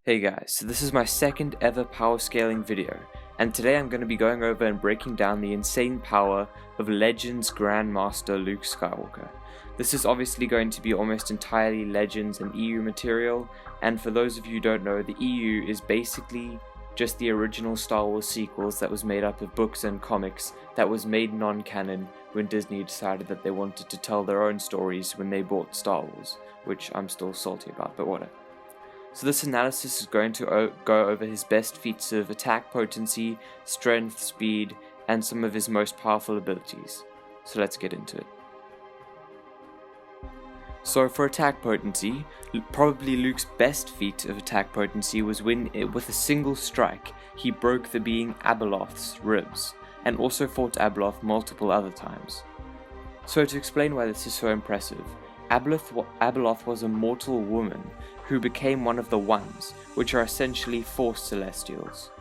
Hey guys, so this is my second ever power scaling video, and today I'm going to be going over and breaking down the insane power of Legends Grandmaster Luke Skywalker. This is obviously going to be almost entirely Legends and EU material, and for those of you who don't know, the EU is basically just the original Star Wars sequels that was made up of books and comics that was made non-canon when Disney decided that they wanted to tell their own stories when they bought Star Wars, which I'm still salty about, but whatever. So this analysis is going to go over his best feats of attack potency, strength, speed, and some of his most powerful abilities. So let's get into it. So for attack potency, probably Luke's best feat of attack potency was when, with a single strike, he broke the being Abeloth's ribs, and also fought Abeloth multiple other times. So to explain why this is so impressive, Abeloth was a mortal woman who became one of the Ones, which are essentially Force Celestials.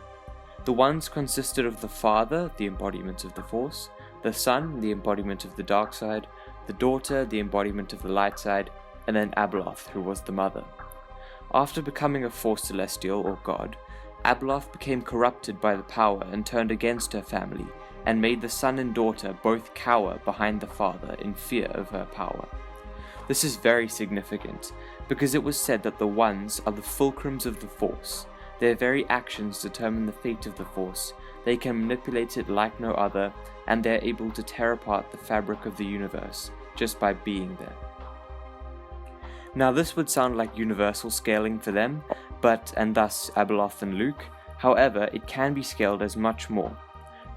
The Ones consisted of the Father, the embodiment of the Force, the Son, the embodiment of the dark side, the Daughter, the embodiment of the light side, and then Abeloth, who was the Mother. After becoming a Force Celestial, or God, Abeloth became corrupted by the power and turned against her family, and made the Son and Daughter both cower behind the Father in fear of her power. This is very significant, because it was said that the Ones are the fulcrums of the Force. Their very actions determine the fate of the Force, they can manipulate it like no other, and they are able to tear apart the fabric of the universe, just by being there. Now this would sound like universal scaling for them, and thus Abeloth and Luke, however it can be scaled as much more.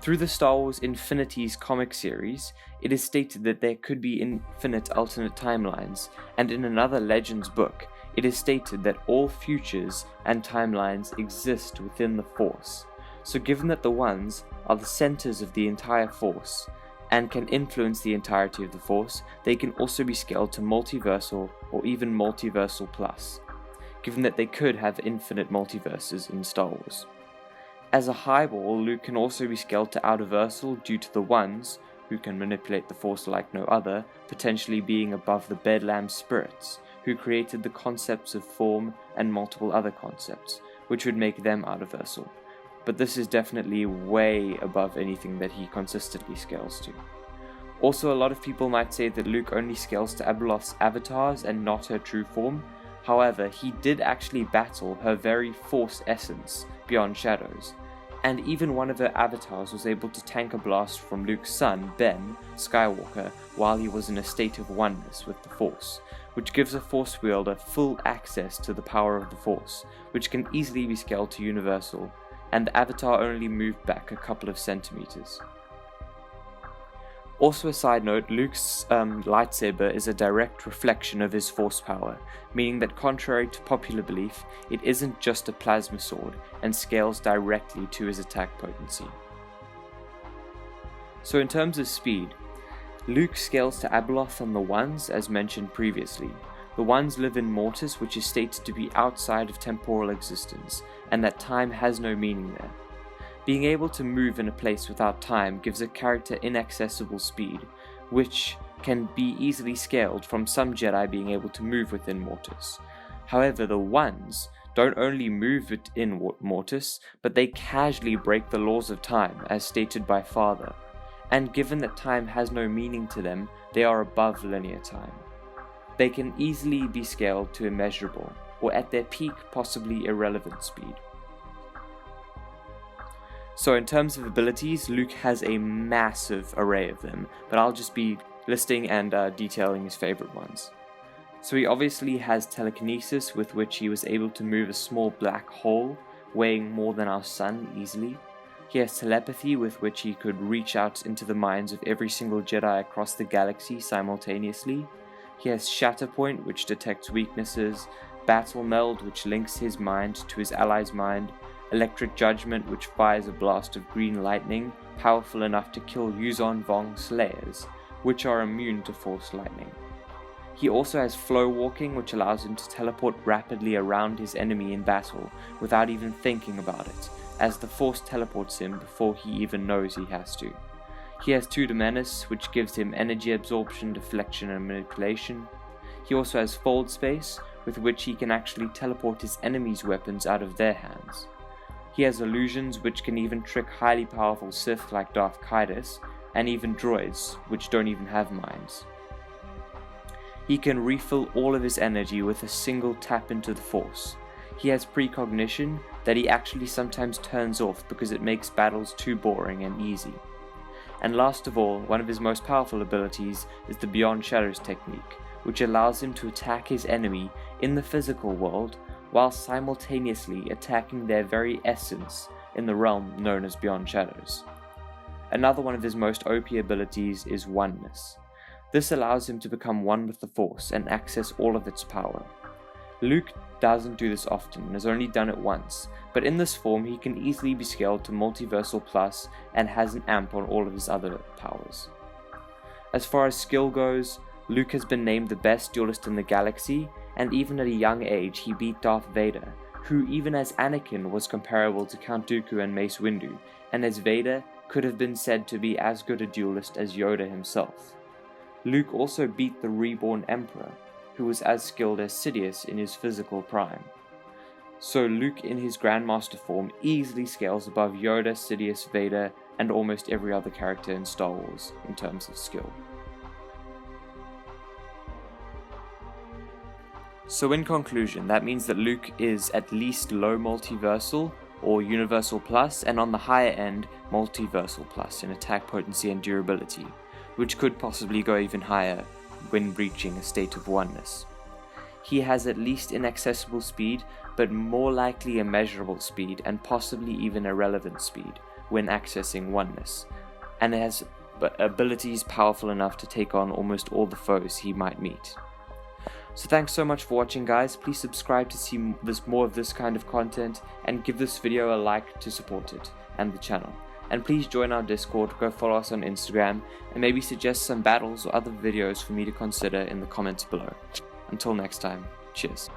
Through the Star Wars Infinities comic series, it is stated that there could be infinite alternate timelines, and in another Legends book, it is stated that all futures and timelines exist within the Force. So given that the Ones are the centers of the entire Force, and can influence the entirety of the Force, they can also be scaled to multiversal or even multiversal plus, given that they could have infinite multiverses in Star Wars. As a highball, Luke can also be scaled to outerversal due to the Ones, who can manipulate the Force like no other, potentially being above the Bedlam spirits, who created the concepts of form and multiple other concepts, which would make them outerversal. But this is definitely way above anything that he consistently scales to. Also, a lot of people might say that Luke only scales to Abeloth's avatars and not her true form. However, he did actually battle her very Force essence beyond shadows, and even one of her avatars was able to tank a blast from Luke's son, Ben Skywalker, while he was in a state of oneness with the Force, which gives a Force wielder full access to the power of the Force, which can easily be scaled to universal, and the avatar only moved back a couple of centimeters. Also a side note, Luke's lightsaber is a direct reflection of his Force power, meaning that contrary to popular belief, it isn't just a plasma sword and scales directly to his attack potency. So in terms of speed, Luke scales to Abeloth and the Ones as mentioned previously. The Ones live in Mortis, which is stated to be outside of temporal existence, and that time has no meaning there. Being able to move in a place without time gives a character inaccessible speed, which can be easily scaled from some Jedi being able to move within Mortis. However, the Ones don't only move within Mortis, but they casually break the laws of time, as stated by Father, and given that time has no meaning to them, they are above linear time. They can easily be scaled to immeasurable, or at their peak possibly irrelevant speed. So in terms of abilities, Luke has a massive array of them, but I'll just be listing and detailing his favorite ones. So he obviously has telekinesis, with which he was able to move a small black hole weighing more than our sun easily. He has telepathy, with which he could reach out into the minds of every single Jedi across the galaxy simultaneously. He has Shatterpoint, which detects weaknesses, Battle Meld, which links his mind to his ally's mind, Electric Judgment, which fires a blast of green lightning, powerful enough to kill Yuzon Vong Slayers, which are immune to Force Lightning. He also has Flow Walking, which allows him to teleport rapidly around his enemy in battle without even thinking about it, as the Force teleports him before he even knows he has to. He has Two Menace, which gives him energy absorption, deflection, and manipulation. He also has fold space, with which he can actually teleport his enemies' weapons out of their hands. He has illusions, which can even trick highly powerful Sith like Darth Kaidos, and even droids, which don't even have minds. He can refill all of his energy with a single tap into the Force. He has precognition that he actually sometimes turns off because it makes battles too boring and easy. And last of all, one of his most powerful abilities is the Beyond Shadows technique, which allows him to attack his enemy in the physical world while simultaneously attacking their very essence in the realm known as Beyond Shadows. Another one of his most OP abilities is Oneness. This allows him to become one with the Force and access all of its power. Luke doesn't do this often and has only done it once, but in this form he can easily be scaled to Multiversal Plus and has an amp on all of his other powers. As far as skill goes, Luke has been named the best duelist in the galaxy, and even at a young age he beat Darth Vader, who even as Anakin was comparable to Count Dooku and Mace Windu, and as Vader could have been said to be as good a duelist as Yoda himself. Luke also beat the reborn Emperor, who was as skilled as Sidious in his physical prime. So Luke in his Grandmaster form easily scales above Yoda, Sidious, Vader, and almost every other character in Star Wars in terms of skill. So in conclusion, that means that Luke is at least low multiversal or universal plus, and on the higher end, multiversal plus in attack potency and durability, which could possibly go even higher when reaching a state of oneness. He has at least inaccessible speed, but more likely immeasurable speed and possibly even irrelevant speed when accessing oneness, and has abilities powerful enough to take on almost all the foes he might meet. So thanks so much for watching, guys. Please subscribe to see more of this kind of content, and give this video a like to support it and the channel. And please join our Discord, go follow us on Instagram, and maybe suggest some battles or other videos for me to consider in the comments below. Until next time, cheers.